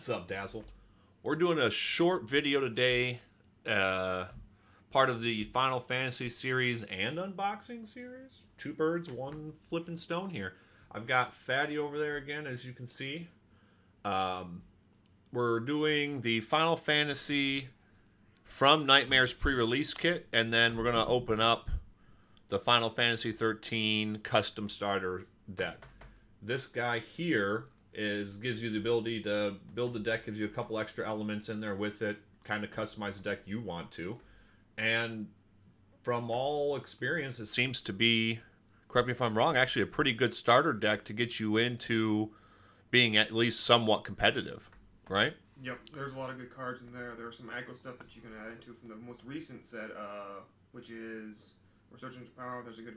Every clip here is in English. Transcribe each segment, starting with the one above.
What's up, Dazzle? We're doing a short video today, part of the Final Fantasy series and unboxing series. Two birds, one flipping stone here. I've got Fatty over there again, as you can see. We're doing the Final Fantasy from Nightmares pre-release kit, and then we're going to open up the Final Fantasy 13 custom starter deck. This guy here gives you the ability to build the deck, gives you a couple extra elements in there with it, kind of customize the deck you want to. And from all experience, it seems to be, correct me if I'm wrong, actually a pretty good starter deck to get you into being at least somewhat competitive, right? Yep, there's a lot of good cards in there. There's some aggro stuff that you can add into from the most recent set, which is Resurgence Power. There's a good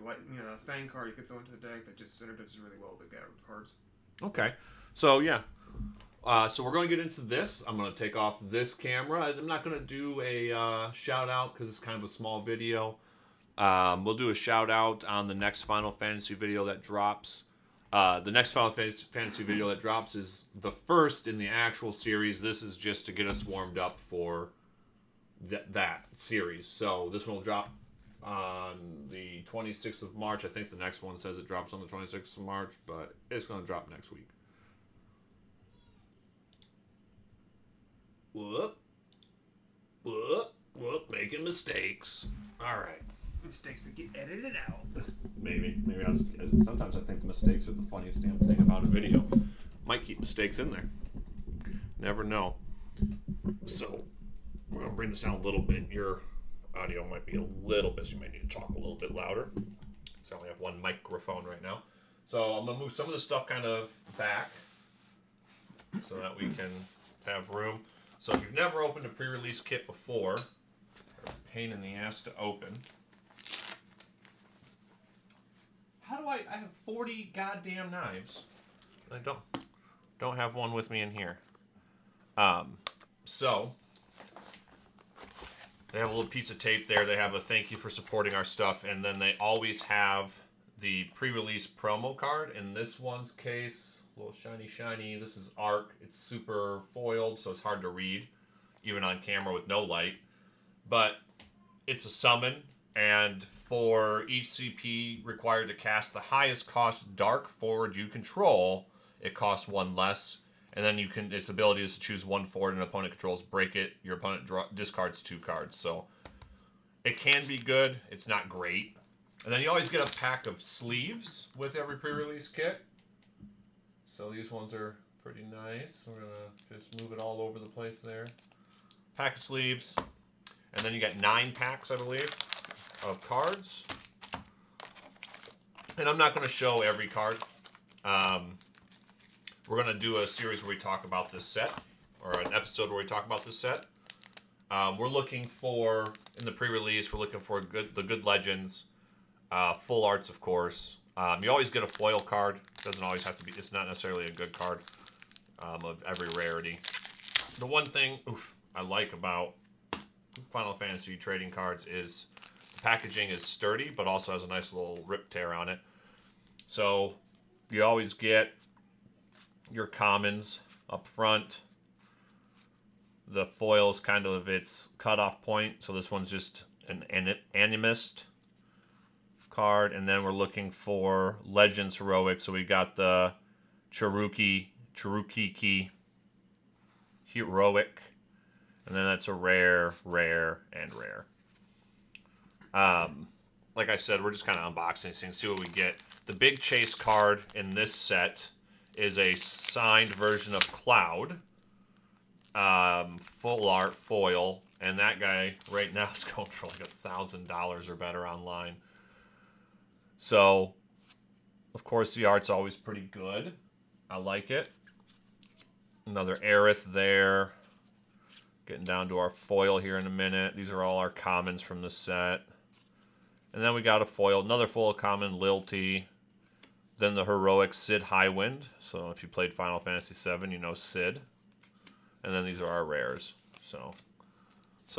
Fang card you can throw into the deck that just synergizes really well with the cards. Okay, so yeah. So we're going to get into this. I'm going to take off this camera. I'm not going to do a shout out because it's kind of a small video. We'll do a shout out on the next Final Fantasy video that drops. The next Final Fantasy video that drops is the first in the actual series. This is just to get us warmed up for that series. So this one will drop on the 26th of March. I think the next one says it drops on the 26th of March, but it's going to drop next week. Whoop. Making mistakes. All right. Mistakes that get edited out. Maybe sometimes I think the mistakes are the funniest damn thing about a video. Might keep mistakes in there. Never know. So we're gonna bring this down a little bit. Your audio might be a little bit, so you might need to talk a little bit louder. So I only have one microphone right now. So I'm gonna move some of the stuff kind of back so that we can have room. So if you've never opened a pre-release kit before, they're a pain in the ass to open. How do I have 40 goddamn knives. I don't have one with me in here. So they have a little piece of tape there. They have a thank you for supporting our stuff, and then they always have the pre-release promo card. In this one's case, a little shiny. This is Arc. It's super foiled, so it's hard to read, even on camera with no light. But it's a summon, and for each CP required to cast the highest cost Dark Forward you control, it costs one less. And then its ability is to choose one forward an opponent controls, break it, your opponent discards 2 cards. So it can be good. It's not great. And then you always get a pack of sleeves with every pre-release kit. So these ones are pretty nice. We're going to just move it all over the place there. Pack of sleeves. And then you get 9 packs, I believe, of cards. And I'm not going to show every card. We're going to do a series where we talk about this set, or an episode where we talk about this set. We're looking for, in the pre-release, we're looking for the good legends, full arts, of course. You always get a foil card. It doesn't always have to be, it's not necessarily a good card of every rarity. The one thing I like about Final Fantasy trading cards is the packaging is sturdy, but also has a nice little rip tear on it. So you always get your commons up front. The foil is kind of its cutoff point. So this one's just an animist card. And then we're looking for Legends Heroic. So we got the Cherokee Heroic. And then that's a rare, and rare. Like I said, we're just kind of unboxing these things, see what we get. The big chase card in this set is a signed version of Cloud. Full art foil. And that guy right now is going for like $1,000 or better online. So, of course, the art's always pretty good. I like it. Another Aerith there. Getting down to our foil here in a minute. These are all our commons from the set. And then we got a foil, another foil common, Lilty. Then the heroic Sid Highwind. So if you played Final Fantasy VII, you know Sid. And then these are our rares. So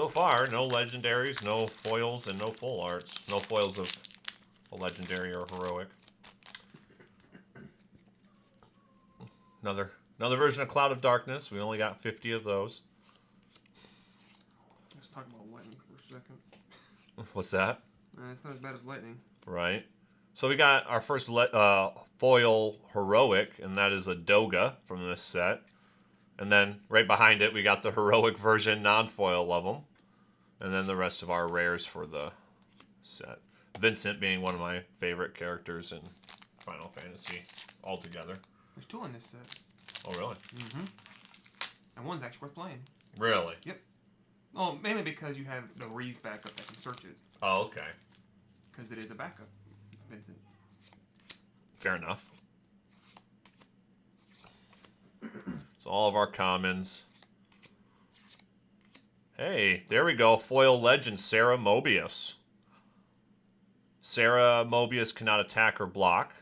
far, no legendaries, no foils, and no full arts. No foils of a legendary or heroic. Another Another version of Cloud of Darkness. We only got 50 of those. Let's talk about lightning for a second. What's that? It's not as bad as lightning. Right. So we got our first foil heroic, and that is a Doga from this set. And then right behind it, we got the heroic version non-foil of them. And then the rest of our rares for the set. Vincent being one of my favorite characters in Final Fantasy altogether. There's 2 in this set. Oh, really? Mm-hmm. And one's actually worth playing. Really? Yep. Oh, mainly because you have the Reese backup that can search it. Oh, okay. Because it is a backup, Vincent. Fair enough. So all of our commons. Hey, there we go. Foil legend, Sarah Mobius. Sarah Mobius cannot attack or block.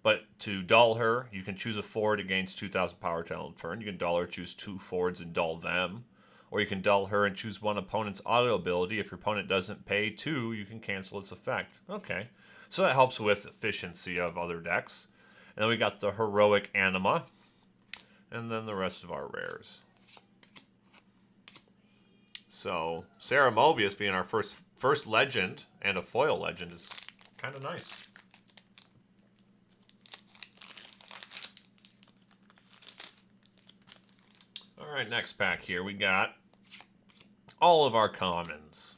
But to dull her, you can choose a forward against 2,000 power talent turn. You can dull her, choose 2 forwards, and dull them. Or you can dull her and choose 1 opponent's auto ability. If your opponent doesn't pay 2, you can cancel its effect. Okay. So that helps with efficiency of other decks. And then we got the Heroic Anima. And then the rest of our rares. So, Sarah Mobius being our first legend, and a foil legend, is kind of nice. Alright, next pack here, we got all of our commons.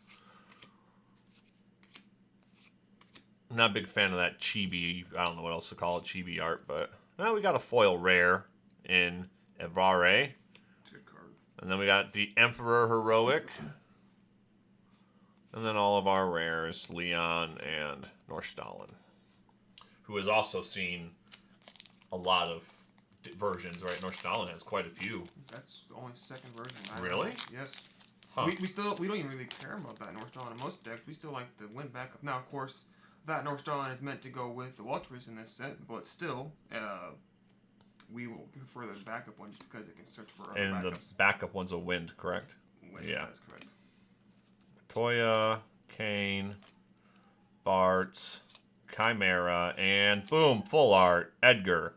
I'm not a big fan of that chibi, I don't know what else to call it, chibi art, but well, we got a foil rare in Evare. It's a good card. And then we got the Emperor Heroic. And then all of our rares, Leon and Norstalin, who has also seen a lot of versions, right? Norstalin has quite a few. That's the only second version. Really? Yes. Huh. We don't even really care about that Norstalin in most decks. We still like the win backup. Now, of course, that Norstalin is meant to go with the Waltris in this set, but still, we will prefer the backup one just because it can search for other And backups. the backup one's a wind, correct? Wind, yeah. That's correct. Toya, Kane, Bart, Chimera, and boom, full art, Edgar.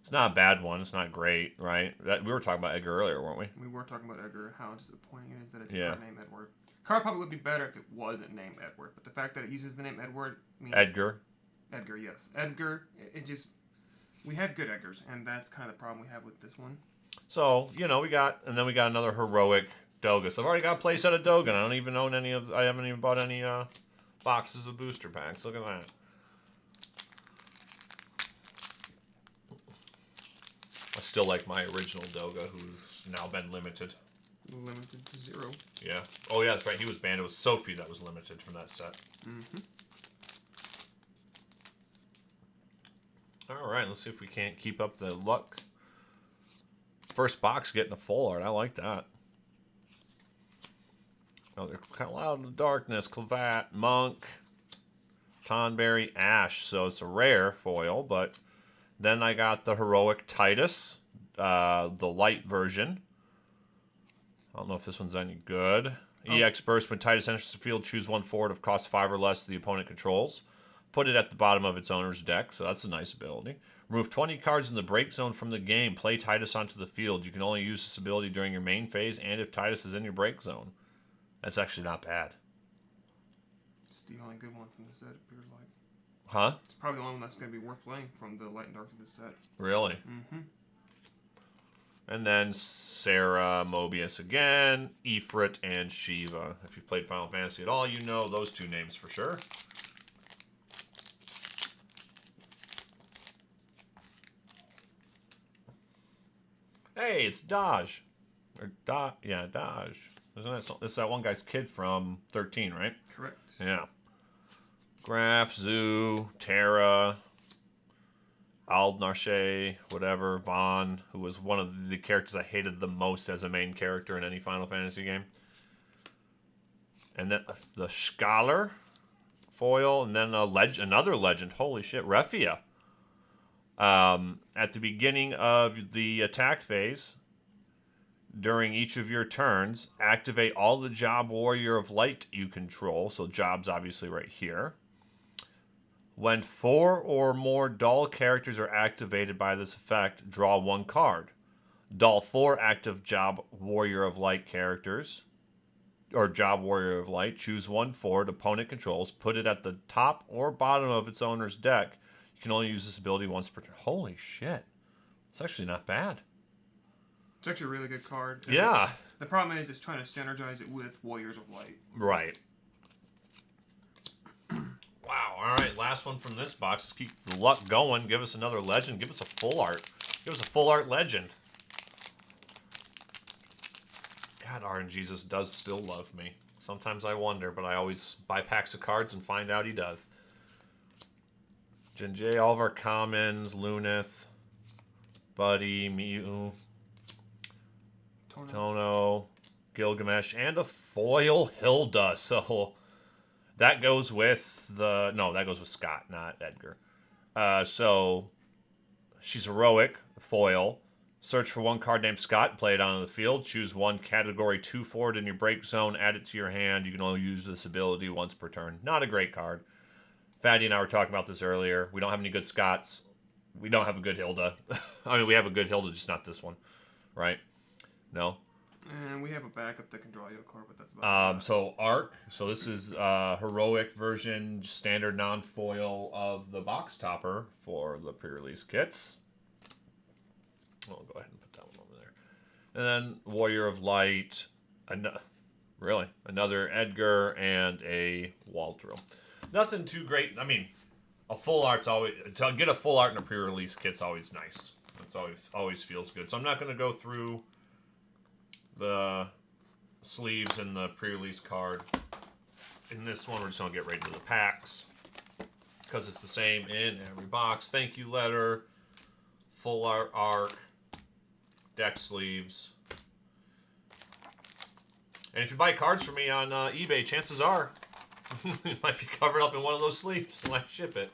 It's not a bad one. It's not great, right? We were talking about Edgar earlier, weren't we? We were talking about Edgar, how disappointing it is that it's Yeah. not named Edward. Card probably would be better if it wasn't named Edward, but the fact that it uses the name Edward means... Edgar. Edgar, yes. Edgar, it just... We have good Edgars, and that's kind of the problem we have with this one. So, we got another heroic Doga. So I've already got a play set of Doga. I don't even own any of, I haven't even bought any boxes of booster packs. Look at that. I still like my original Doga, who's now been limited. Limited to 0. Yeah. Oh, yeah, that's right. He was banned. It was Sophie that was limited from that set. Mm-hmm. All right, let's see if we can't keep up the luck. First box getting a full art. I like that. Oh, they're Cloud in the Darkness, Clavat, Monk, Tonberry, Ash. So it's a rare foil, but then I got the Heroic Titus, the light version. I don't know if this one's any good. EX Burst. When Titus enters the field, choose 1 forward of cost 5 or less the opponent controls. Put it at the bottom of its owner's deck, so that's a nice ability. Remove 20 cards in the break zone from the game. Play Titus onto the field. You can only use this ability during your main phase and if Titus is in your break zone. That's actually not bad. It's the only good one from the set, it appears like. Huh? It's probably the only one that's going to be worth playing from the light and dark of the set. Really? Mm-hmm. And then Sarah Mobius again, Ifrit, and Shiva. If you've played Final Fantasy at all, you know those 2 names for sure. Hey, it's Dodge. Yeah, Dodge. It's that one guy's kid from 13, right? Correct. Yeah. Graf, Zoo, Terra, Aldnarche, whatever, Vaughn, who was one of the characters I hated the most as a main character in any Final Fantasy game. And then the Scholar foil, and then another legend. Holy shit, Refia. At the beginning of the attack phase, during each of your turns, activate all the Job Warrior of Light you control. So Job's obviously right here. When 4 or more Doll characters are activated by this effect, draw 1 card. Doll 4 active Job Warrior of Light characters, or Job Warrior of Light, choose 1 forward opponent controls, put it at the top or bottom of its owner's deck. You can only use this ability once per turn. Holy shit. It's actually not bad. It's actually a really good card. Yeah. The problem is it's trying to synergize it with Warriors of Light. Right. Wow. All right. Last one from this box. Let's keep the luck going. Give us another legend. Give us a full art. Give us a full art legend. God, RNGesus does still love me. Sometimes I wonder, but I always buy packs of cards and find out he does. Jinjay, all of our commons, Lunith, Buddy, Mew, Tono, Gilgamesh, and a foil Hilda. So that goes with the... No, that goes with Scott, not Edgar. So she's heroic, foil. Search for 1 card named Scott, play it onto the field. Choose 1 category 2 forward in your break zone, add it to your hand. You can only use this ability once per turn. Not a great card. Fatty and I were talking about this earlier. We don't have any good Scotts. We don't have a good Hilda. I mean, we have a good Hilda, just not this one. Right? No? And we have a backup that can draw you a card, but that's about it. So Arc. So this is heroic version, standard non-foil of the box topper for the pre-release kits. I'll go ahead and put that one over there. And then Warrior of Light. Really? Another Edgar and a Waltro. Nothing too great. I mean, a full art's always... To get a full art in a pre-release kit's always nice. It's always feels good. So I'm not going to go through the sleeves and the pre-release card. In this one, we're just going to get right into the packs. Because it's the same in every box. Thank you letter. Full art arc. Deck sleeves. And if you buy cards from me on eBay, chances are it might be covered up in one of those sleeves when I ship it.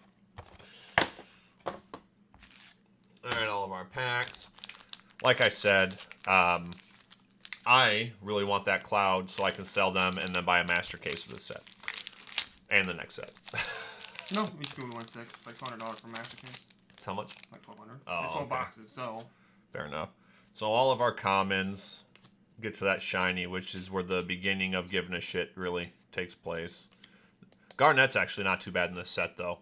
Alright, all of our packs. Like I said, I really want that Cloud so I can sell them and then buy a master case for this set. And the next set. No, we just go to 1.6. Like $200 for master case. It's how much? Like 1,200. Oh, it's all okay. boxes, so... Fair enough. So all of our commons get to that shiny, which is where the beginning of giving a shit really takes place. Garnet's actually not too bad in this set, though.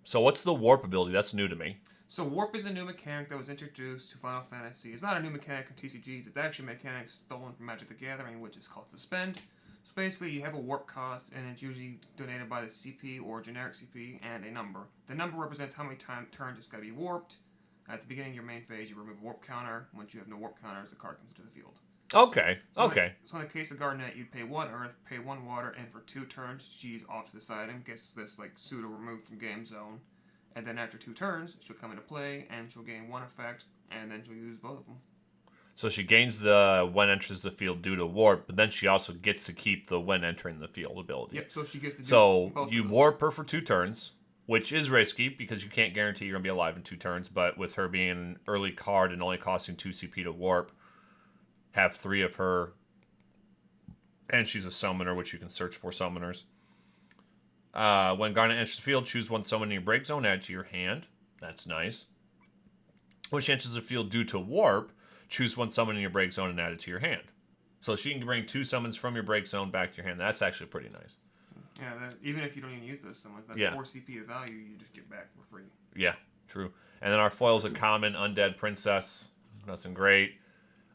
So what's the warp ability? That's new to me. So warp is a new mechanic that was introduced to Final Fantasy. It's not a new mechanic in TCGs. It's actually a mechanic stolen from Magic the Gathering, which is called Suspend. So basically, you have a warp cost, and it's usually donated by the CP or generic CP, and a number. The number represents how many turns it's got to be warped. At the beginning of your main phase, you remove a warp counter. Once you have no warp counters, the card comes into the field. Okay, So okay. So in the case of Garnet, you'd pay 1 Earth, pay 1 Water, and for 2 turns, she's off to the side and gets this like pseudo removed from game zone. And then after 2 turns, she'll come into play, and she'll gain 1 effect, and then she'll use both of them. So she gains the when enters the field due to warp, but then she also gets to keep the when entering the field ability. Yep, so she gets to do So both you of those. warp her for 2 turns, which is risky because you can't guarantee you're going to be alive in 2 turns, but with her being an early card and only costing 2 CP to warp, have 3 of her, and she's a summoner, which you can search for summoners. When Garnet enters the field, choose 1 summon in your break zone, add to your hand. That's nice. When she enters the field due to warp, choose 1 summon in your break zone and add it to your hand. So she can bring 2 summons from your break zone back to your hand. That's actually pretty nice. Yeah, even if you don't even use those summons, that's 4 CP of value you just get back for free. Yeah, true. And then our foil's a common Undead Princess. Nothing great.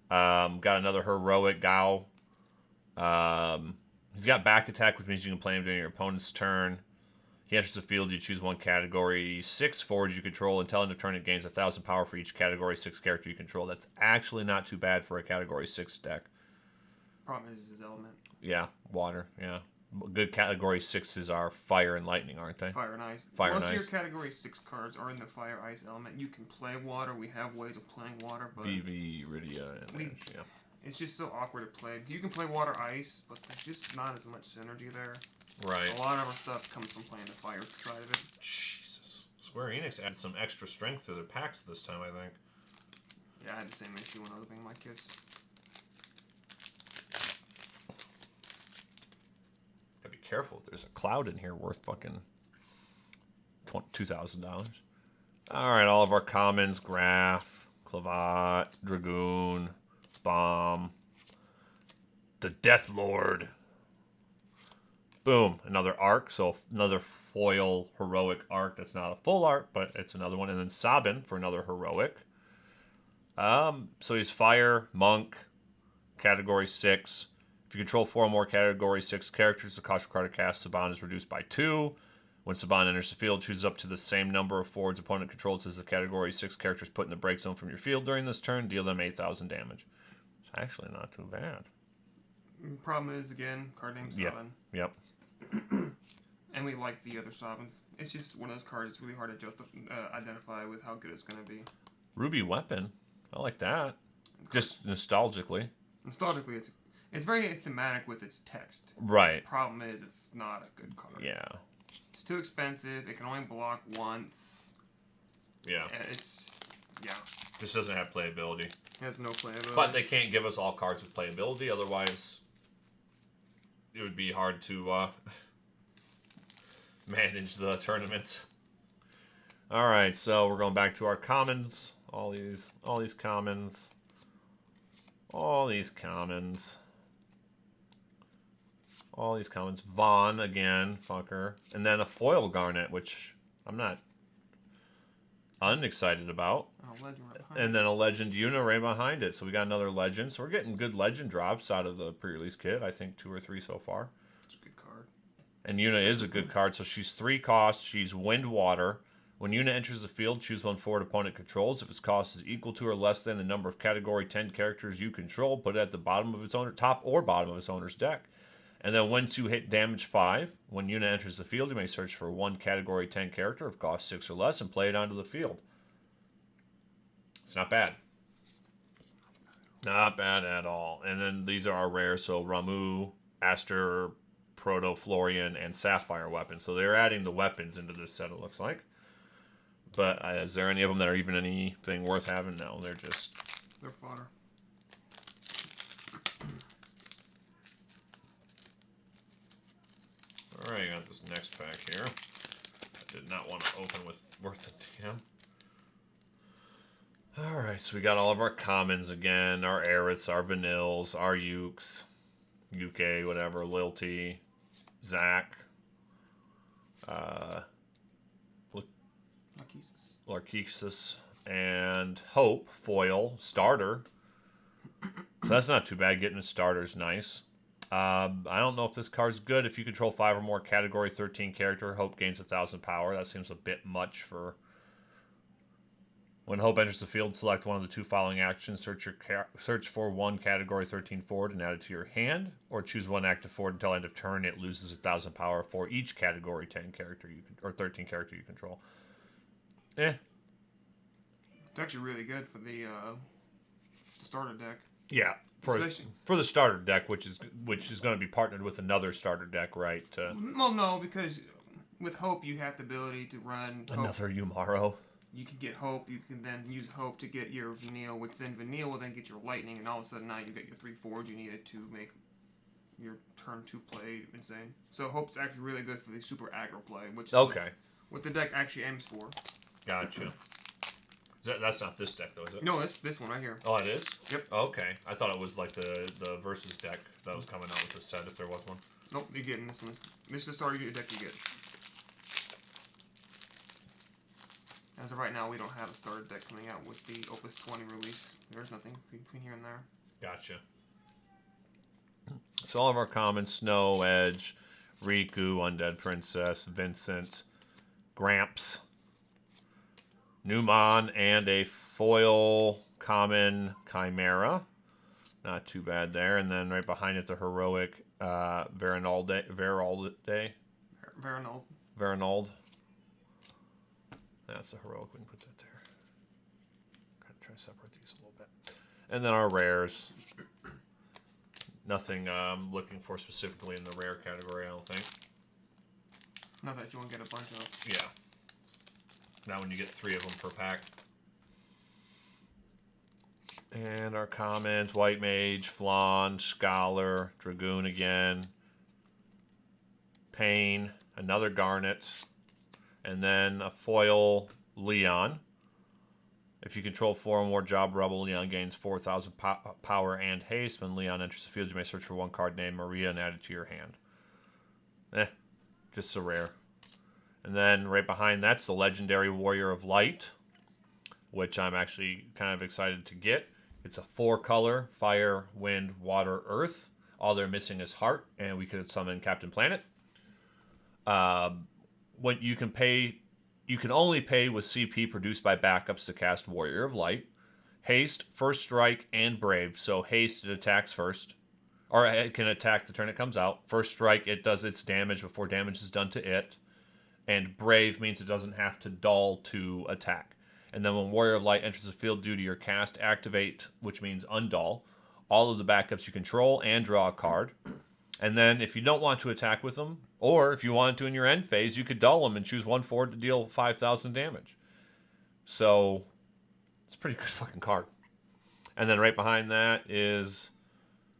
Got another heroic Gao. He's got back attack, which means you can play him during your opponent's turn. He enters the field, you choose 1 category 6 forward you control. Until end of turn, it gains 1,000 power for each category 6 character you control. That's actually not too bad for a category 6 deck. Problem is his element. Yeah, water, yeah. Good category 6s are fire and lightning, aren't they? Fire and ice. Fire Most and of ice. your category 6 cards are in the fire ice element. You can play water. We have ways of playing water, but BV, Iridia, and Ash, yeah. it's just so awkward to play. You can play water ice, but there's just not as much synergy there. Right. A lot of our stuff comes from playing the fire side of it. Jesus. Square Enix added some extra strength to their packs this time, I think. Yeah, I had the same issue when I was opening my kits. Gotta be careful. There's a cloud in here worth fucking $2,000. All right, all of our commons: Graph, Clavat, Dragoon, Bomb, the Death Lord. Boom, another arc. So another foil heroic arc. That's not a full arc, but it's another one. And then Sabin for another heroic. So he's Fire, Monk, Category 6. If you control 4 or more Category 6 characters, the cost required to cast Saban is reduced by 2. When Saban enters the field, choose up to the same number of forwards opponent controls as the Category 6 characters put in the break zone from your field during this turn. Deal them 8,000 damage. It's actually not too bad. Problem is, again, card name Sabin. Yep. And we like the other Sabins. It's just one of those cards that's really hard to identify with how good it's going to be. Ruby Weapon. I like that. Just nostalgically. Nostalgically, it's very thematic with its text. Right. The problem is, it's not a good card. Yeah. It's too expensive. It can only block once. Yeah. Yeah. This doesn't have playability. It has no playability. But they can't give us all cards with playability, otherwise it would be hard to manage the tournaments. All right, so we're going back to our commons. All these commons. All these commons. All these commons. Vaughn again, fucker. And then a foil Garnet, which I'm not unexcited about. Legend right behind And then a Legend Una right behind it. So we got another Legend. So we're getting good Legend drops out of the pre-release kit. I think 2 or 3 so far. It's a good card. And Una is a good card. So she's 3 costs. She's Wind Water. When Una enters the field, choose one forward opponent controls. If its cost is equal to or less than the number of Category 10 characters you control, put it at the bottom of its owner, top or bottom of its owner's deck. And then once you hit damage 5, when Una enters the field, you may search for one Category 10 character of cost 6 or less and play it onto the field. It's not bad. Not bad at all. And then these are our rares. So Ramu, Aster, Proto Florian, and Sapphire weapons. So they're adding the weapons into this set, it looks like. But is there any of them that are even anything worth having? No, they're fodder. All right, I got this next pack here. I did not want to open with worth a damn. All right, so we got all of our commons again, our Aeriths, our Vanills, our Ukes, UK, whatever, Lilty, Zac, Larkesis, and Hope, foil, starter. That's not too bad. Getting a starter is nice. I don't know if this card's good. If you control 5 or more Category 13 character, Hope gains 1,000 power. That seems a bit much for... When Hope enters the field, select one of the 2 following actions. Search for one Category 13 forward and add it to your hand, or choose one active forward until end of turn. It loses 1,000 power for each Category 10 character or 13 character you control. It's actually really good for the starter deck. Yeah, for the starter deck, which is going to be partnered with another starter deck, right? Well, no, because with Hope you have the ability to run another Umaro. You can get Hope. You can then use Hope to get your Vanille, which then Vanille will then get your Lightning, and all of a sudden now you get your 3 forwards you needed to make your turn 2 play insane. So Hope's actually really good for the super aggro play, which is what the deck actually aims for. Gotcha. That's not this deck though, is it? No, it's this one right here. Oh, it is? Yep. Okay. I thought it was like the versus deck that was coming out with the set, if there was one. Nope, you're getting this one. This is the starter deck you get. As of right now, we don't have a starter deck coming out with the Opus 20 release. There's nothing between here and there. Gotcha. So all of our commons: Snow, Edge, Riku, Undead Princess, Vincent, Gramps, Newmon, and a foil common Chimera. Not too bad there. And then right behind it, the heroic Veranald. That's a heroic. We can put that there. Kind of try to separate these a little bit. And then our rares. Nothing I'm looking for specifically in the rare category, I don't think. Not that you want to get a bunch of. Yeah. Not when you get 3 of them per pack. And our commons: White Mage, Flan, Scholar, Dragoon again, Pain, another Garnet, and then a foil Leon. If you control 4 or more Job Rebel, Leon gains 4,000 power and haste. When Leon enters the field, you may search for one card named Maria and add it to your hand. Just a rare. And then right behind that's the legendary Warrior of Light, which I'm actually kind of excited to get. It's a 4-color, fire, wind, water, earth. All they're missing is heart, and we could summon Captain Planet. When you can only pay with CP produced by backups to cast Warrior of Light. Haste, First Strike, and Brave. So haste, it attacks first. Or it can attack the turn it comes out. First Strike, it does its damage before damage is done to it. And Brave means it doesn't have to dull to attack. And then when Warrior of Light enters the field due to your cast, activate, which means undull, all of the backups you control and draw a card. And then if you don't want to attack with them, or if you wanted to in your end phase, you could dull them and choose 1 forward to deal 5,000 damage. So, it's a pretty good fucking card. And then right behind that is...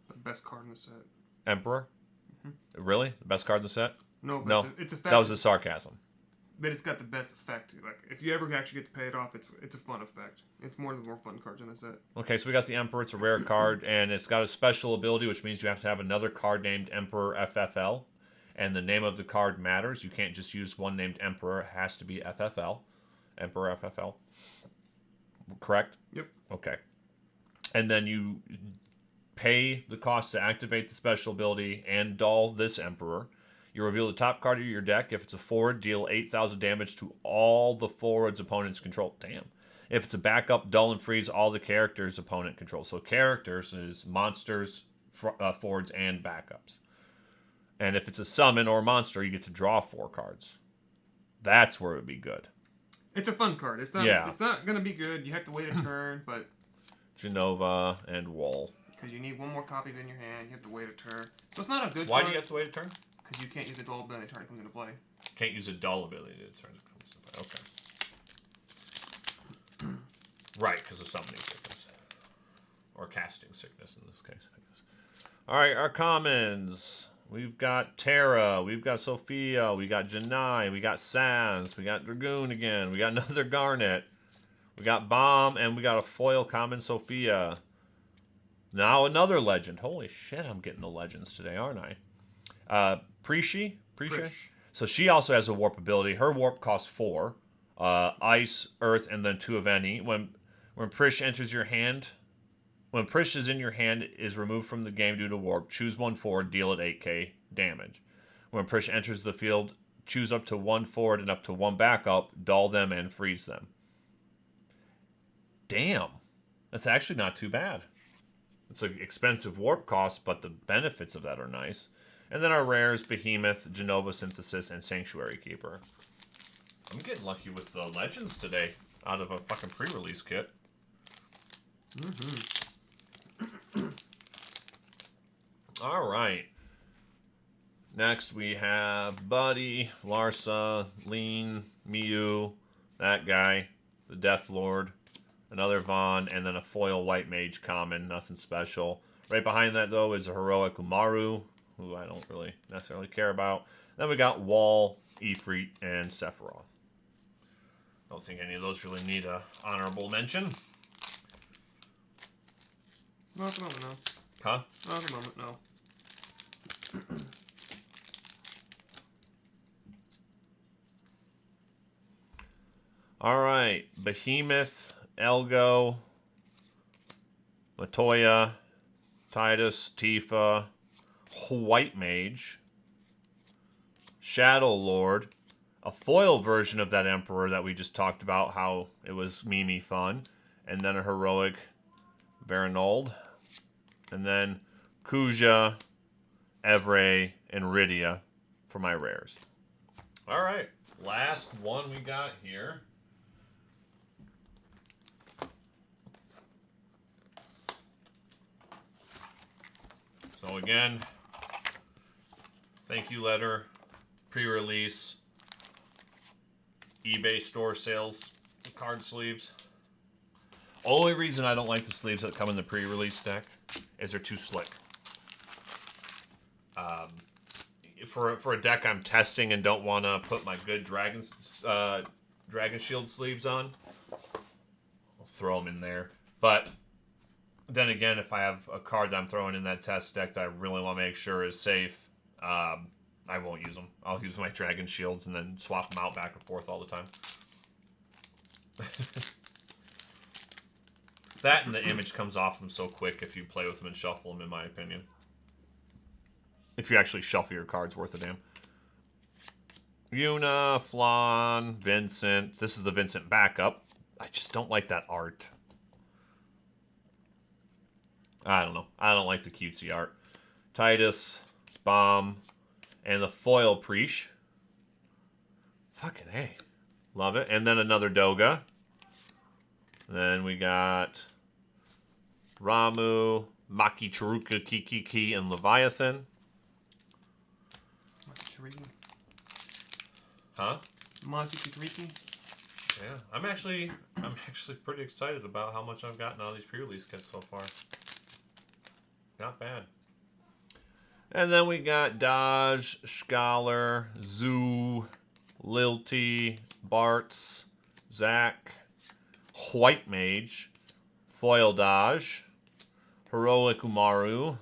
the best card in the set. Emperor? Mm-hmm. Really? The best card in the set? No, but no. It's effective. That was a sarcasm. But it's got the best effect. Like, if you ever actually get to pay it off, it's a fun effect. It's one of the more fun cards in the set. Okay, so we got the Emperor. It's a rare card, and it's got a special ability, which means you have to have another card named Emperor FFL. And the name of the card matters. You can't just use one named Emperor. It has to be FFL. Emperor FFL. Correct? Yep. Okay. And then you pay the cost to activate the special ability and dull this Emperor. You reveal the top card of your deck. If it's a forward, deal 8,000 damage to all the forwards opponents control. Damn. If it's a backup, dull and freeze all the characters opponent controls. So characters is monsters, forwards, and backups. And if it's a summon or a monster, you get to draw 4 cards. That's where it would be good. It's a fun card. It's not going to be good. You have to wait a turn, but... Genova and Wool. Because you need one more copy in your hand. You have to wait a turn. So it's not a good Why card. do you have to wait a turn? Because you can't use a dull ability the turn it comes into play. Can't use a dull ability the turn it comes into play. Okay. Right, because of summoning sickness. Or casting sickness in this case, I guess. Alright, our commons. We've got Terra, we've got Sophia, we got Janai, we got Sans, we got Dragoon again, we got another Garnet, we got Bomb, and we got a foil common Sophia. Now another legend. Holy shit, I'm getting the legends today, aren't I? Prishi? So she also has a warp ability. Her warp costs 4. Ice, Earth, and then 2 of any. When Prish enters your hand... When Prish is in your hand, is removed from the game due to warp, choose 1 forward, deal it 8k damage. When Prish enters the field, choose up to 1 forward and up to 1 backup, dull them, and freeze them. Damn. That's actually not too bad. It's an expensive warp cost, but the benefits of that are nice. And then our rares, Behemoth, Genova Synthesis, and Sanctuary Keeper. I'm getting lucky with the legends today out of a fucking pre-release kit. Mm-hmm. All right. Next we have Buddy, Larsa, Lean, Miu, that guy, the Death Lord, another Vaughn, and then a foil White Mage common, nothing special. Right behind that, though, is a heroic Umaru, who I don't really necessarily care about. Then we got Wall, Ifrit, and Sephiroth. Don't think any of those really need a honorable mention. Not at the moment, no. Huh? Not at the moment, no. Alright. Behemoth, Elgo, Latoya, Titus, Tifa, White Mage, Shadow Lord, a foil version of that Emperor that we just talked about, how it was Mimi fun, and then a heroic Veranold, and then Kuja, Evray, and Rydia for my rares. Alright, last one we got here. So again, thank you letter, pre-release, eBay store sales, card sleeves. Only reason I don't like the sleeves that come in the pre-release deck is they're too slick. for a deck I'm testing and don't want to put my good Dragon Shield sleeves on, I'll throw them in there. But then again, if I have a card that I'm throwing in that test deck that I really want to make sure is safe, I won't use them. I'll use my Dragon Shields and then swap them out back and forth all the time. That and the image comes off them so quick if you play with them and shuffle them, in my opinion. If you actually shuffle your cards worth a damn. Yuna, Flan, Vincent. This is the Vincent backup. I just don't like that art. I don't know. I don't like the cutesy art. Titus, Bomb, and the foil Preesh. Fucking A. Love it. And then another Doga. Then we got Ramu, Maki Chiruka, Kiki, and Leviathan. Huh? Monty. Yeah, I'm actually pretty excited about how much I've gotten out of these pre-release kits so far. Not bad. And then we got Dodge, Scholar, Zoo, Lilty, Bartz, Zach, White Mage, Foil Dodge, Heroic Umaru.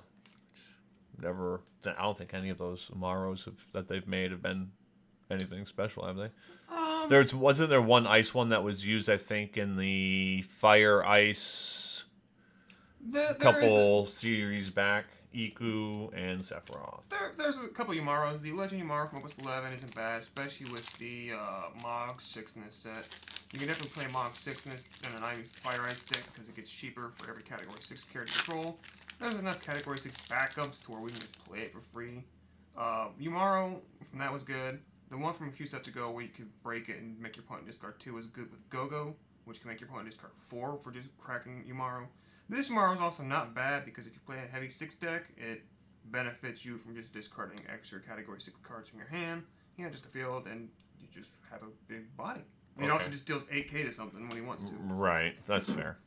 Never, I don't think any of those Umarus that they've made have been anything special, have they? Wasn't there one ice one that was used, I think, in the Fire Ice couple series back? Iku and Sephiroth. There's a couple Umaros. The Legend Umaru from Opus 11 isn't bad, especially with the Mog 6 in this set. You can definitely play Mog 6 in this in an Fire Ice deck because it gets cheaper for every Category 6 character control. There's enough Category 6 backups to where we can just play it for free. Umaru from that was good. The one from a few sets ago where you could break it and make your opponent discard 2 is good with Go-Go, which can make your opponent discard 4 for just cracking Umaru. This Umaru is also not bad because if you play a heavy 6 deck, it benefits you from just discarding extra Category 6 cards from your hand, just a field, and you just have a big body. And it also just deals 8k to something when he wants to. Right, that's fair.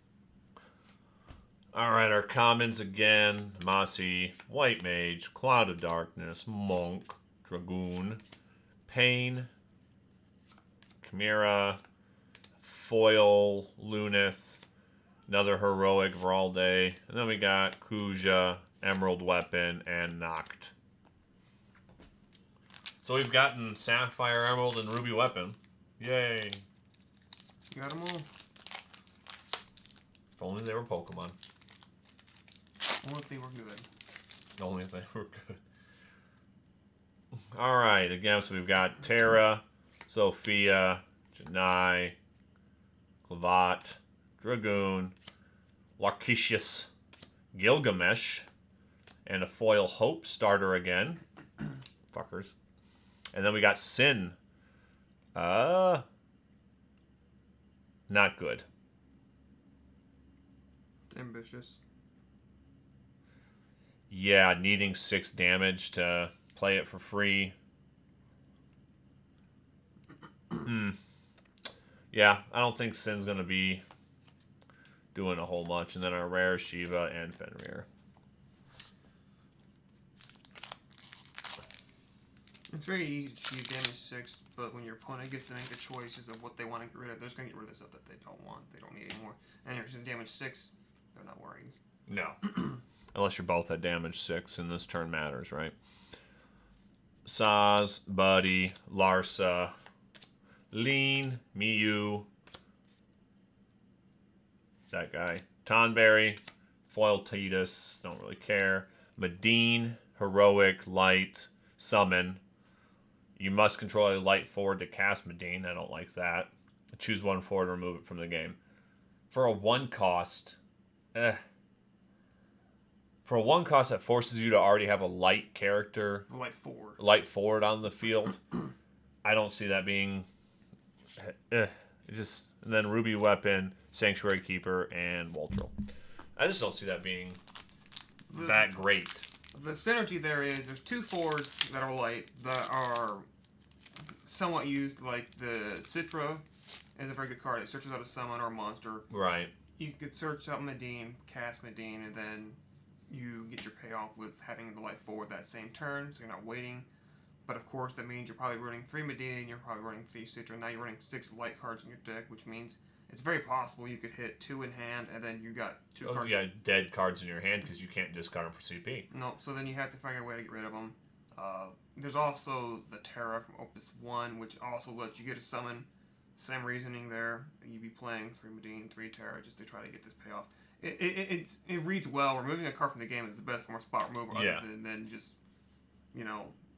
Alright, our commons again. Masi, White Mage, Cloud of Darkness, Monk, Dragoon, Pain, Chimera, Foil, Lunith, another Heroic Vralde, and then we got Kuja, Emerald Weapon, and Noct. So we've gotten Sapphire, Emerald, and Ruby Weapon. Yay! You got them all. If only they were Pokemon. Only if they were good. Only if they were good. Alright, again, so we've got Terra, Sophia, Janai, Clavat, Dragoon, Larkicius, Gilgamesh, and a foil Hope starter again. Fuckers. And then we got Sin. Not good. Ambitious. Yeah, needing 6 damage to play it for free. Yeah, I don't think Sin's going to be doing a whole much. And then our rare Shiva and Fenrir. It's very easy to use damage 6, but when your opponent gets to make the choices of what they want to get rid of, they're just going to get rid of stuff that they don't want, they don't need anymore. And if it's damage 6, they're not worried. No. Unless you're both at damage 6, and this turn matters, right? Saz, Buddy, Larsa, Lean, Miyu, that guy, Tonberry, Foil Titus, don't really care, Medine, Heroic, Light, Summon. You must control a light forward to cast Medine. I don't like that. Choose one forward, remove it from the game. For a 1 cost, For a 1 cost that forces you to already have a light character, light forward on the field, I don't see that being. And then Ruby Weapon, Sanctuary Keeper, and Waltril. I just don't see that being that great. The synergy there is there's 2 fours that are light that are somewhat used, like the Citra is a very good card. It searches out a summon or a monster. Right. You could search out Medine, cast Medine, and then you get your payoff with having the light forward that same turn, so you're not waiting. But of course, that means you're probably running 3 Medina and you're probably running 3 Citra. Now you're running 6 light cards in your deck, which means it's very possible you could hit 2 in hand and then you got 2 cards. You got dead cards in your hand because you can't discard them for CP. No, so then you have to find a way to get rid of them. There's also the Terra from Opus 1, which also lets you get a summon. Same reasoning there. You'd be playing 3 Medina, 3 Terra just to try to get this payoff. It reads well. Removing a card from the game is the best form of spot removal other than just,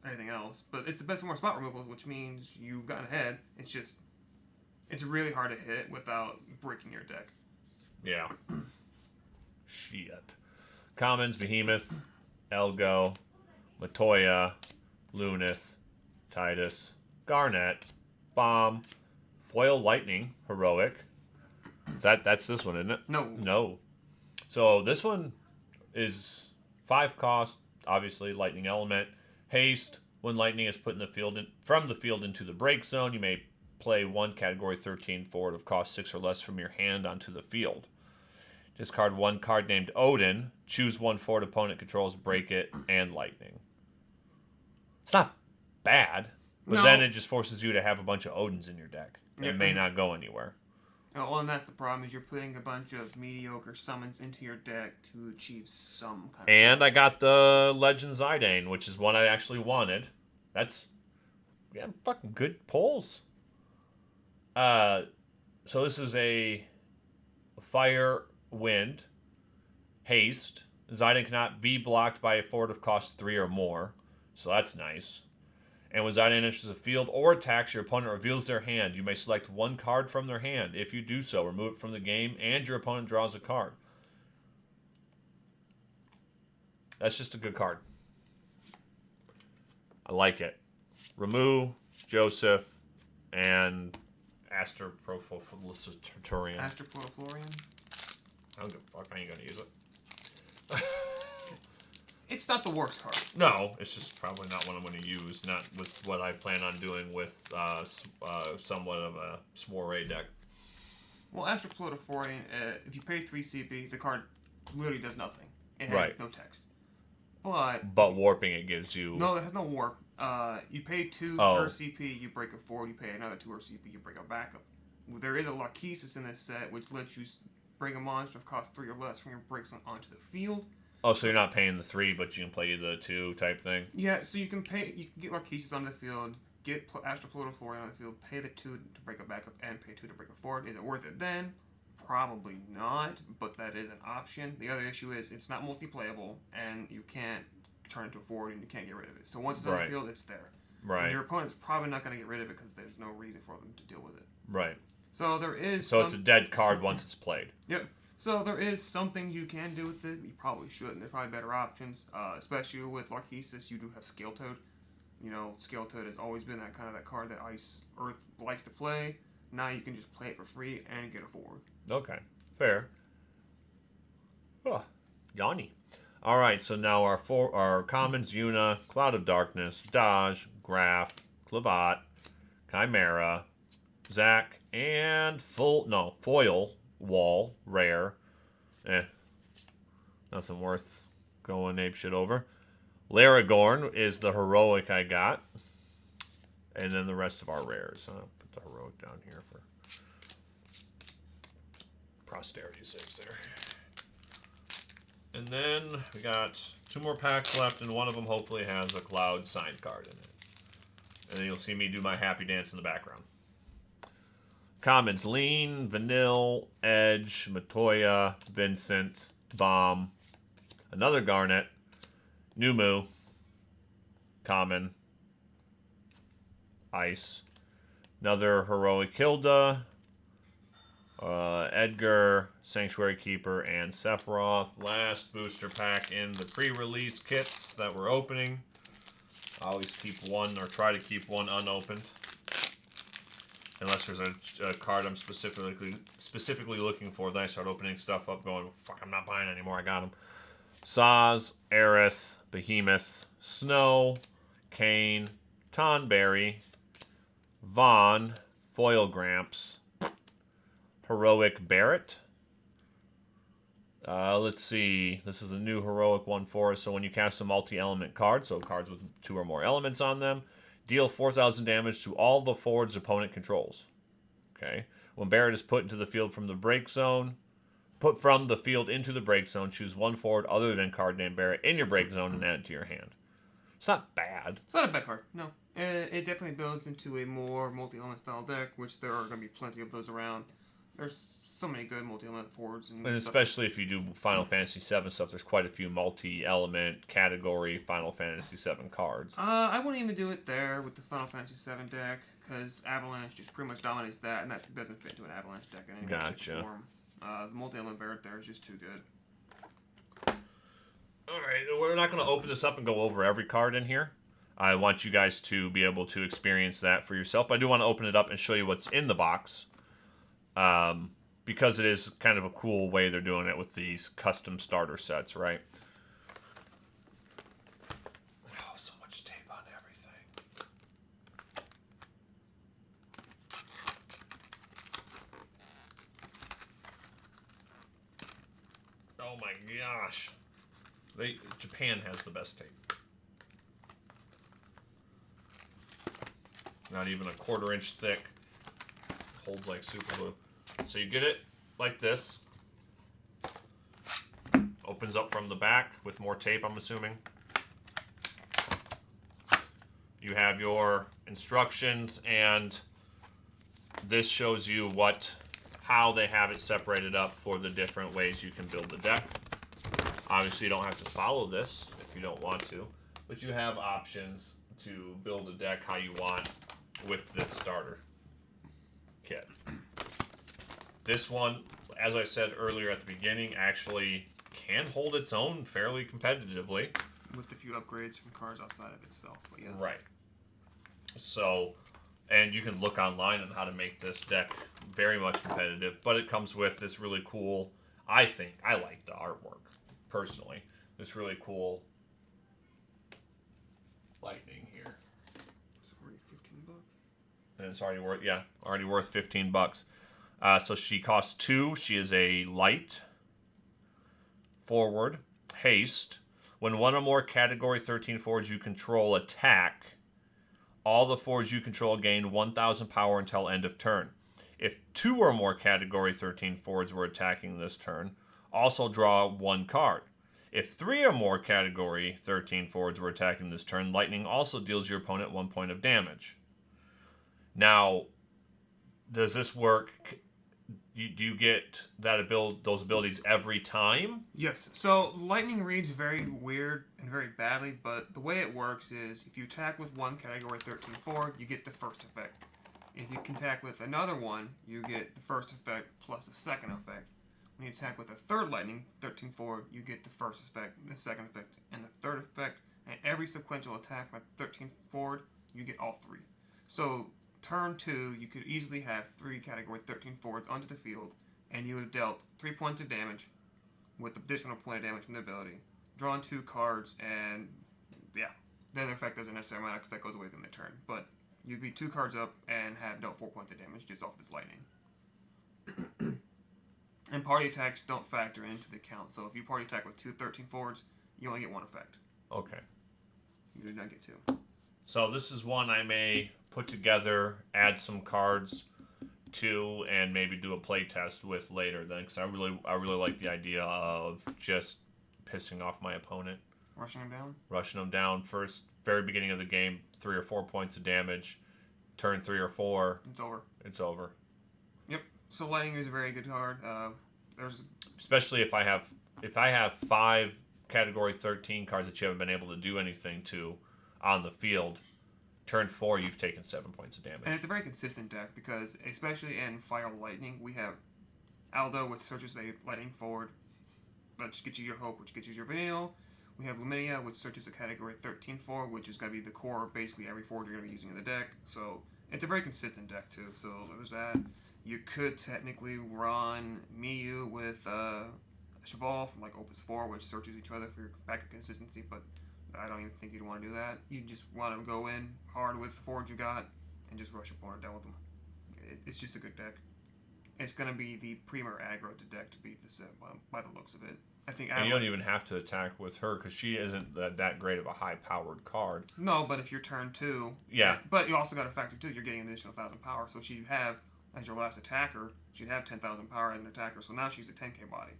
anything else. But it's the best form of spot removal, which means you've gotten ahead. It's really hard to hit without breaking your deck. Yeah. Shit. Commons, Behemoth, Elgo, Matoya, Lunith, Titus, Garnet, Bomb, Foil Lightning, Heroic. That's this one, isn't it? No. So this one is 5 cost, obviously, Lightning Element. Haste, when lightning is put in the field from the field into the break zone, you may play 1 Category 13 forward of cost 6 or less from your hand onto the field. Discard 1 card named Odin. Choose 1 forward opponent controls, break it, and lightning. It's not bad, but then it just forces you to have a bunch of Odins in your deck. It may not go anywhere. Well, and that's the problem, is you're putting a bunch of mediocre summons into your deck to achieve some kind of... And I got the Legend Zidane, which is one I actually wanted. That's... Yeah, fucking good pulls. So this is a Fire, Wind, Haste. Zidane cannot be blocked by a forward of cost 3 or more. So that's nice. And when Zidane enters the field or attacks, your opponent reveals their hand. You may select 1 card from their hand. If you do so, remove it from the game, and your opponent draws a card. That's just a good card. I like it. Ramu, Joseph, and Astroprofilitarian. Astroprofilitarian? I don't give a fuck. I ain't gonna use it. It's not the worst card. No, it's just probably not one I'm going to use. Not with what I plan on doing with somewhat of a soiree deck. Well, Astroprofilitarian, if you pay 3 CP, the card literally does nothing. It has no text. But warping it gives you... No, it has no warp. You pay 2 per CP, you break a forward. You pay another 2 per CP, you break a backup. There is a Lachesis in this set, which lets you bring a monster of cost 3 or less from your break zone onto the field. Oh, so you're not paying the 3, but you can play the 2 type thing? Yeah, so you can get Lachesis on the field, get Astroprofilitarian on the field, pay the 2 to break a backup, and pay 2 to break a forward. Is it worth it then? Probably not, but that is an option. The other issue is it's not multi-playable, and you can't turn it to a forward, and you can't get rid of it. So once it's on the field, it's there. Right. And your opponent's probably not going to get rid of it because there's no reason for them to deal with it. Right. So there is it's a dead card once it's played. Yep. So there is some things you can do with it. You probably shouldn't. There's probably better options, especially with Lachesis. You do have Scale Toad. Scale Toad has always been that card that Ice Earth likes to play. Now you can just play it for free and get a forward. Okay, fair. Oh, Yanni. All right, so now our commons: Yuna, Cloud of Darkness, Dodge, Graph, Clavat, Chimera, Zac, and Foil Wall rare. Nothing worth going apeshit over. Laragorn is the heroic I got, and then the rest of our rares. I'll put the heroic down here for posterity's sake there. And then we got 2 more packs left, and one of them hopefully has a Cloud signed card in it. And then you'll see me do my happy dance in the background. Commons: Lean, Vanille, Edge, Matoya, Vincent, Bomb, another Garnet, Numu, Common, Ice, another Heroic Hilda, Edgar, Sanctuary Keeper, and Sephiroth. Last booster pack in the pre-release kits that we're opening. I always keep one, or try to keep one, unopened. Unless there's a card I'm specifically looking for, then I start opening stuff up going, fuck, I'm not buying anymore, I got them. Saz, Aerith, Behemoth, Snow, Kane, Tonberry, Vaughn, Foil Gramps, Heroic Barrett. Let's see. This is a new Heroic one for us. So when you cast a multi-element card, so cards with 2 or more elements on them, Deal 4,000 damage to all the forwards opponent controls. Okay. When Barret is put into the field from the break zone, put from the field into the break zone, choose one forward other than card named Barret in your break zone and add it to your hand. It's not bad. It's not a bad card, no. It definitely builds into a more multi-element style deck, which there are going to be plenty of those around. There's so many good multi-element forwards. And especially if you do Final Fantasy VII stuff, there's quite a few multi-element category Final Fantasy VII cards. I wouldn't even do it there with the Final Fantasy VII deck, because Avalanche just pretty much dominates that, and that doesn't fit into an Avalanche deck in any Gotcha. form. The multi-element Barret there is just too good. Alright, we're not going to open this up and go over every card in here. I want you guys to be able to experience that for yourself. But I do want to open it up and show you what's in the box. Because it is kind of a cool way they're doing it with these custom starter sets, right? Oh, so much tape on everything. Oh my gosh. Japan has the best tape. Not even a 1/4 inch thick. Holds like super glue. So you get it like this. Opens up from the back with more tape, I'm assuming. You have your instructions, and this shows you how they have it separated up for the different ways you can build the deck. Obviously, you don't have to follow this if you don't want to, but you have options to build a deck how you want with this starter kit. This one, as I said earlier at the beginning, actually can hold its own fairly competitively. With a few upgrades from cards outside of itself, but yes. Right. So, and you can look online on how to make this deck very much competitive, but it comes with this really cool, I like the artwork, personally. This really cool lightning here. It's already $15. And it's already worth $15. So she costs 2. She is a light, forward, haste. When one or more Category 13 forwards you control attack, all the forwards you control gain 1,000 power until end of turn. If 2 or more Category 13 forwards were attacking this turn, also draw 1 card. If 3 or more Category 13 forwards were attacking this turn, lightning also deals your opponent 1 point of damage. Now, does this work? Do you get those abilities every time? Yes. So lightning reads very weird and very badly, but the way it works is if you attack with one Category 13 forward, you get the first effect. If you can attack with another one, you get the first effect plus the second effect. When you attack with a third lightning 13 forward, you get the first effect, the second effect, and the third effect. And every sequential attack with 13 forward, you get all 3. So turn 2, you could easily have 3 Category 13 forwards onto the field, and you have dealt 3 points of damage with additional point of damage from the ability. Drawn 2 cards, and yeah, the other effect doesn't necessarily matter because that goes away in the turn. But you'd be 2 cards up and have dealt 4 points of damage just off this lightning. And party attacks don't factor into the count. So if you party attack with 2 13 forwards, you only get 1 effect. Okay. You do not get 2. So this is one I may put together, add some cards to, and maybe do a play test with later. Then, because I really like the idea of just pissing off my opponent, Rushing them down very beginning of the game, 3 or 4 points of damage. Turn 3 or 4, It's over. Yep. So lightning is a very good card. Especially if I have 5 Category 13 cards that you haven't been able to do anything to on the field. Turn 4, you've taken 7 points of damage. And it's a very consistent deck because, especially in Fire Lightning, we have Aldo, which searches a lightning forward, which gets you your hope, which gets you your Vanille. We have Luminia, which searches a Category 13 forward, which is going to be the core of basically every forward you're going to be using in the deck. So it's a very consistent deck, too. So there's that. You could technically run Miyu with Cheval from like Opus 4, which searches each other for your backup consistency, but I don't even think you'd want to do that. You just want to go in hard with the forwards you got and just rush your opponent down with them. It's just a good deck. It's going to be the premier aggro to deck to beat the set by the looks of it. I think. And you don't even have to attack with her because she isn't that great of a high-powered card. No, but if you're turn 2... Yeah. But you also got to factor, too, you're getting an additional 1,000 power. So she'd have, as your last attacker, she'd have 10,000 power as an attacker. So now she's a 10k body.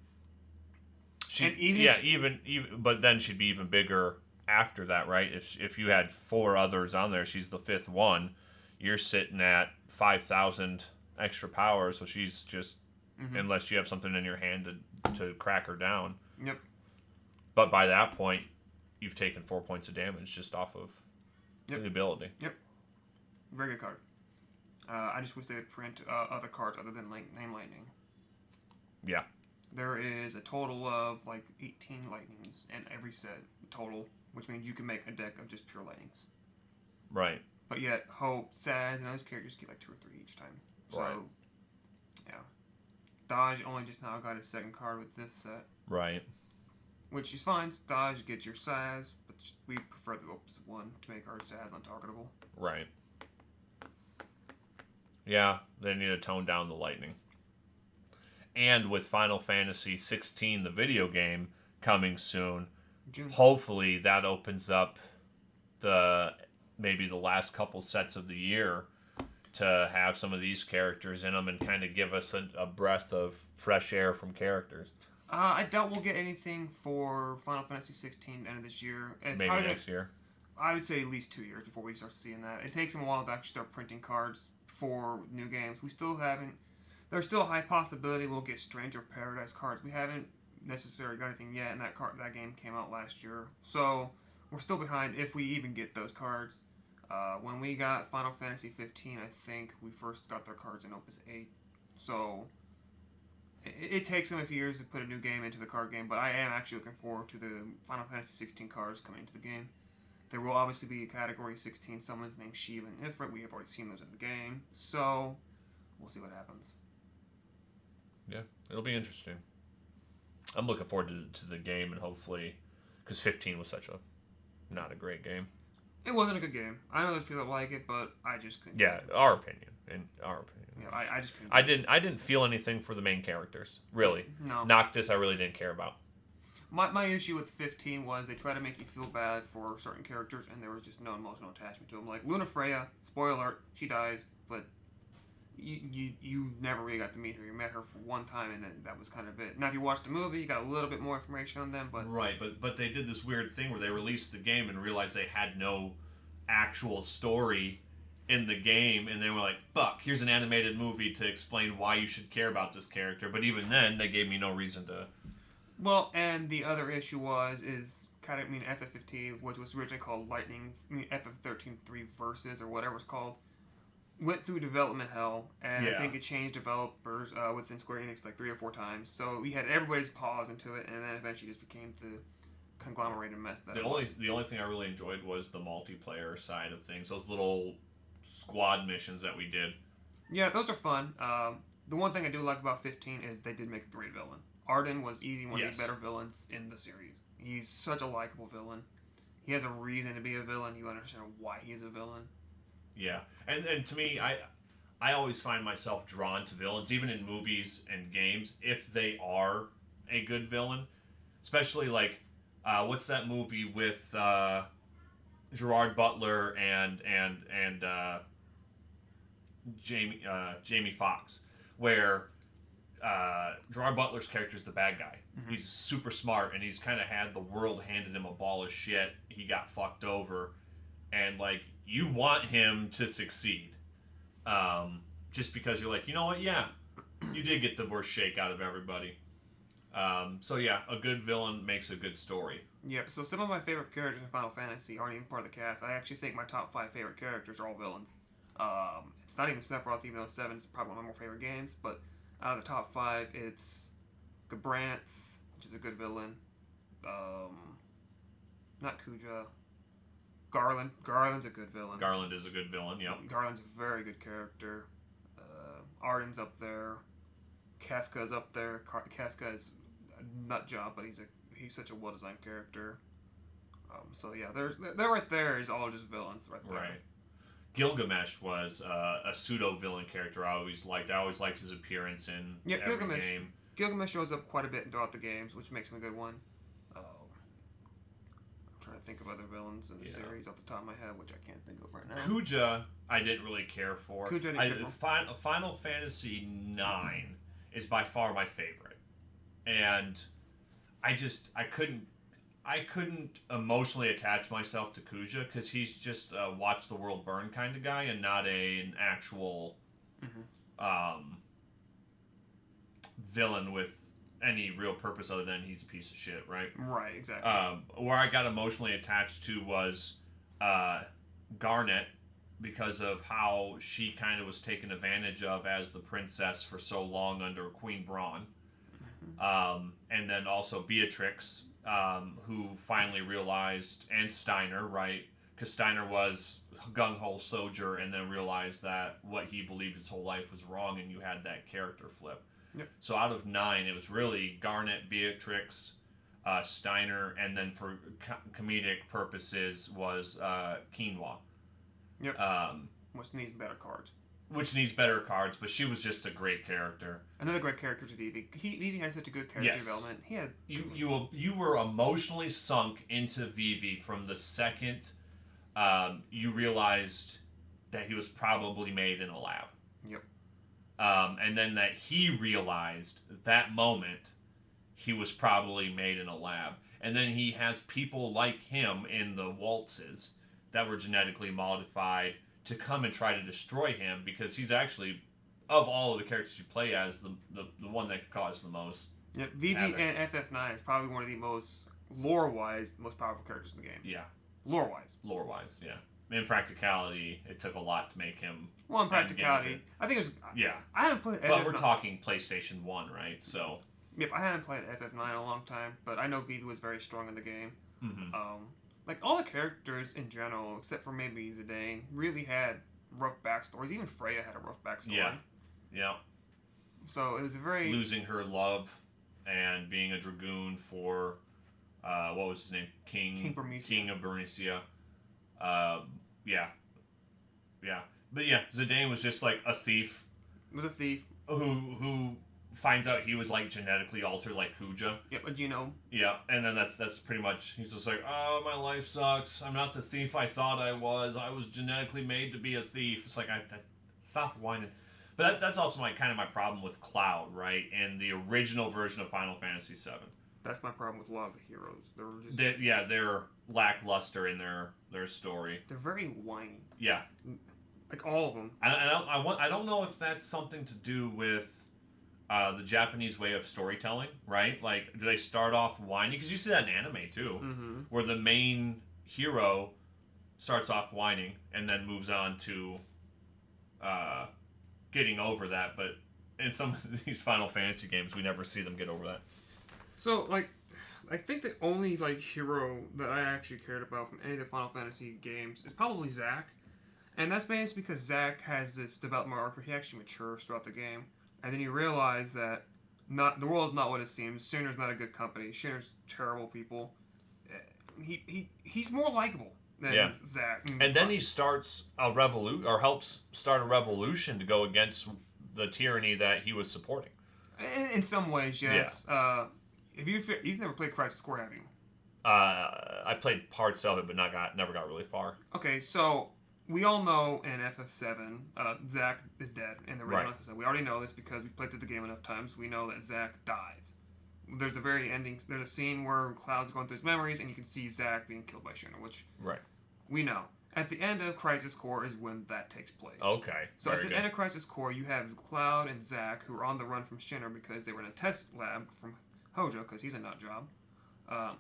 But then she'd be even bigger after that, right? If you had 4 others on there, she's the 5th one. You're sitting at 5,000 extra power, so she's just... Unless you have something in your hand to crack her down. Yep. But by that point, you've taken 4 points of damage just off of the ability. Yep. Very good card. I just wish they would print other cards other than Name Lightning. Yeah. There is a total of like 18 lightnings in every set total, which means you can make a deck of just pure lightnings. Right. But yet, Hope, Saz, and those characters get like 2 or 3 each time. So, right. Yeah. Dodge only just now got his second card with this set. Right. Which is fine. Dodge gets your Saz, but we prefer the Opus one to make our Saz untargetable. Right. Yeah, they need to tone down the lightning. And with Final Fantasy 16, the video game, coming soon, June. Hopefully that opens up maybe the last couple sets of the year to have some of these characters in them and kind of give us a breath of fresh air from characters. I doubt we'll get anything for Final Fantasy 16 end of this year. Maybe next year. I would say at least 2 years before we start seeing that. It takes them a while to actually start printing cards for new games. We still haven't... There's still a high possibility we'll get Stranger of Paradise cards. We haven't necessarily got anything yet, and that game came out last year. So we're still behind if we even get those cards. When we got Final Fantasy 15, I think we first got their cards in Opus 8. So it takes them a few years to put a new game into the card game, but I am actually looking forward to the Final Fantasy 16 cards coming into the game. There will obviously be a Category 16 summons named Shiva and Ifrit. We have already seen those in the game, so we'll see what happens. Yeah, it'll be interesting. I'm looking forward to the game, and hopefully, because 15 was not a great game. It wasn't a good game. I know there's people that like it, but I just couldn't. Yeah, our opinion. Yeah, I just couldn't. I didn't feel anything for the main characters, really. No. Noctis, I really didn't care about. My issue with 15 was they try to make you feel bad for certain characters, and there was just no emotional attachment to them. Like Luna Freya, spoiler alert, she dies, but you never really got to meet her. You met her for one time, and then that was kind of it. Now, if you watched the movie, you got a little bit more information on them, but... Right, but they did this weird thing where they released the game and realized they had no actual story in the game, and they were like, fuck, here's an animated movie to explain why you should care about this character. But even then, they gave me no reason to... Well, and the other issue FFFT, which was originally called FF13 3 Versus, or whatever it's called, went through development hell, and I think it changed developers within Square Enix like 3 or 4 times. So we had everybody's paws into it, and then eventually just became the conglomerated mess that the only thing I really enjoyed was the multiplayer side of things. Those little squad missions that we did. Yeah, those are fun. The one thing I do like about 15 is they did make a great villain. Arden was easily one of the better villains in the series. He's such a likable villain. He has a reason to be a villain. You understand why he is a villain. Yeah, and to me, I always find myself drawn to villains, even in movies and games, if they are a good villain. Especially like, what's that movie with Gerard Butler and Jamie Foxx, where Gerard Butler's character is the bad guy. Mm-hmm. He's super smart, and he's kind of had the world handed him a ball of shit. He got fucked over, and like, you want him to succeed, just because you're like, you know what? Yeah, you did get the worst shake out of everybody. So yeah, a good villain makes a good story. Yep. So some of my favorite characters in Final Fantasy aren't even part of the cast. I actually think my top 5 favorite characters are all villains. It's not even Sephiroth, even though 7 is probably one of my more favorite games. But out of the top 5, it's Gabranth, which is a good villain. Not Kuja. Garland. Garland's a good villain. Garland is a good villain, yeah. Garland's a very good character. Arden's up there. Kefka's up there. Kefka is a nut job, but he's such a well-designed character. So yeah, they're right there is all just villains right there. Right. Gilgamesh was a pseudo-villain character I always liked. I always liked his appearance in every Gilgamesh. game. Gilgamesh shows up quite a bit throughout the games, which makes him a good one. I'm trying to think of other villains in the series off the top of my head, which I can't think of right now. Kuja, I didn't really care for. Kuja, I didn't care for. Final Fantasy IX is by far my favorite, and I couldn't emotionally attach myself to Kuja because he's just a watch the world burn kind of guy and not an actual villain with any real purpose other than he's a piece of shit, right? Right, exactly. Where I got emotionally attached to was Garnet because of how she kind of was taken advantage of as the princess for so long under Queen Braun. And then also Beatrix, who finally realized, and Steiner, right? Because Steiner was gung-ho soldier and then realized that what he believed his whole life was wrong, and you had that character flip. Yep. So out of 9, it was really Garnet, Beatrix, Steiner, and then for comedic purposes was Quinoa. Yep. Which needs better cards. But she was just a great character. Another great character is Vivi. Vivi had such a good character development. He had you were emotionally sunk into Vivi from the second you realized that he was probably made in a lab. Yep. And then that he realized at that moment he was probably made in a lab. And then he has people like him in the waltzes that were genetically modified to come and try to destroy him because he's actually, of all of the characters you play as, the one that could cause the most. Yep, Vivi and FF9 is probably one of the most, lore-wise, the most powerful characters in the game. Yeah. Lore-wise, yeah. In practicality, it took a lot to make him... Well, in practicality, I think it was... Yeah. I haven't played FF9. But we're talking PlayStation 1, right? So... Yep, I haven't played FF9 in a long time, but I know Vivi was very strong in the game. Mm-hmm. Like, all the characters in general, except for maybe Zidane, really had rough backstories. Even Freya had a rough backstory. Yeah. So it was a very... Losing her love and being a dragoon for, what was his name? King of Bernicia. Yeah. But yeah, Zidane was just like a thief. Was a thief. Who finds out he was like genetically altered like Kuja. Yep, a genome. Yeah, and then that's pretty much, he's just like, oh, my life sucks. I'm not the thief I thought I was. I was genetically made to be a thief. It's like, stop whining. But that's also my problem with Cloud, right? In the original version of Final Fantasy VII. That's my problem with a lot of the heroes. They're lackluster in their story. They're very whiny. Yeah. Like all of them. I don't know if that's something to do with the Japanese way of storytelling, right? Like, do they start off whiny? Because you see that in anime too, where the main hero starts off whining and then moves on to getting over that. But in some of these Final Fantasy games, we never see them get over that. So, like, I think the only hero that I actually cared about from any of the Final Fantasy games is probably Zack. And that's basically because Zack has this development arc where he actually matures throughout the game. And then you realize that the world is not what it seems. Shinra's not a good company. Shinra's terrible people. He's more likable than Zack. And then he starts a revolution, or helps start a revolution to go against the tyranny that he was supporting. In some ways, yes. Yeah. You've never played Crisis Core, have you? I played parts of it, but never got really far. Okay, so we all know in FF7, Zack is dead in the original FF7. We already know this because we've played through the game enough times. We know that Zack dies. There's a scene where Cloud's going through his memories, and you can see Zack being killed by Shinra, which we know. At the end of Crisis Core is when that takes place. Okay. So at the end of Crisis Core, you have Cloud and Zack, who are on the run from Shinra because they were in a test lab from Hojo, because he's a nut job.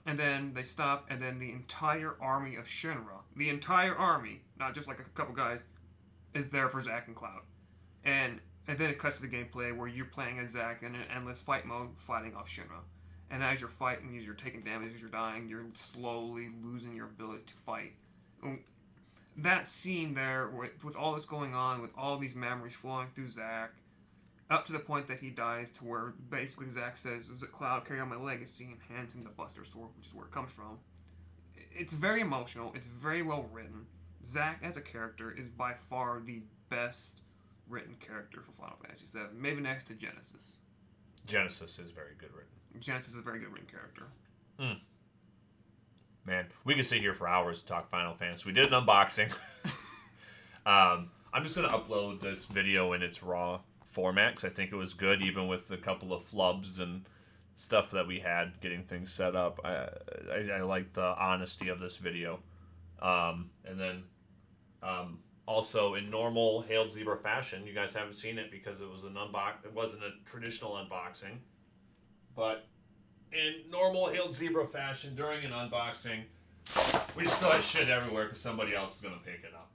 And then they stop, and then the entire army of Shinra, the entire army, not just like a couple guys, is there for Zack and Cloud. And then it cuts to the gameplay where you're playing as Zack in an endless fight mode, fighting off Shinra. And as you're fighting, as you're taking damage, as you're dying, you're slowly losing your ability to fight. That scene there, with all this going on, with all these memories flowing through Zack, up to the point that he dies, to where basically Zack says, "Is it Cloud, carry on my legacy," and hands him the Buster Sword, which is where it comes from. It's very emotional. It's very well written. Zack as a character is by far the best written character for Final Fantasy VII, maybe next to Genesis. Genesis is very good written. Genesis is a very good written character. Man, we could sit here for hours to talk Final Fantasy. We did an unboxing. I'm just going to upload this video in its raw format because I think it was good, even with a couple of flubs and stuff that we had getting things set up. I like the honesty of this video. And then also in normal Hailed Zebra fashion, you guys haven't seen it because it was it wasn't a traditional unboxing. But in normal Hailed Zebra fashion, during an unboxing, we just throw that shit everywhere because somebody else is going to pick it up.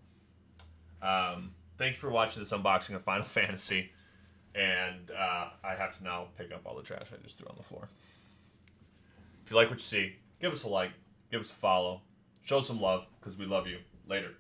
Thank you for watching this unboxing of Final Fantasy. And I have to now pick up all the trash I just threw on the floor. If you like what you see, give us a like, give us a follow, show some love, because we love you. Later.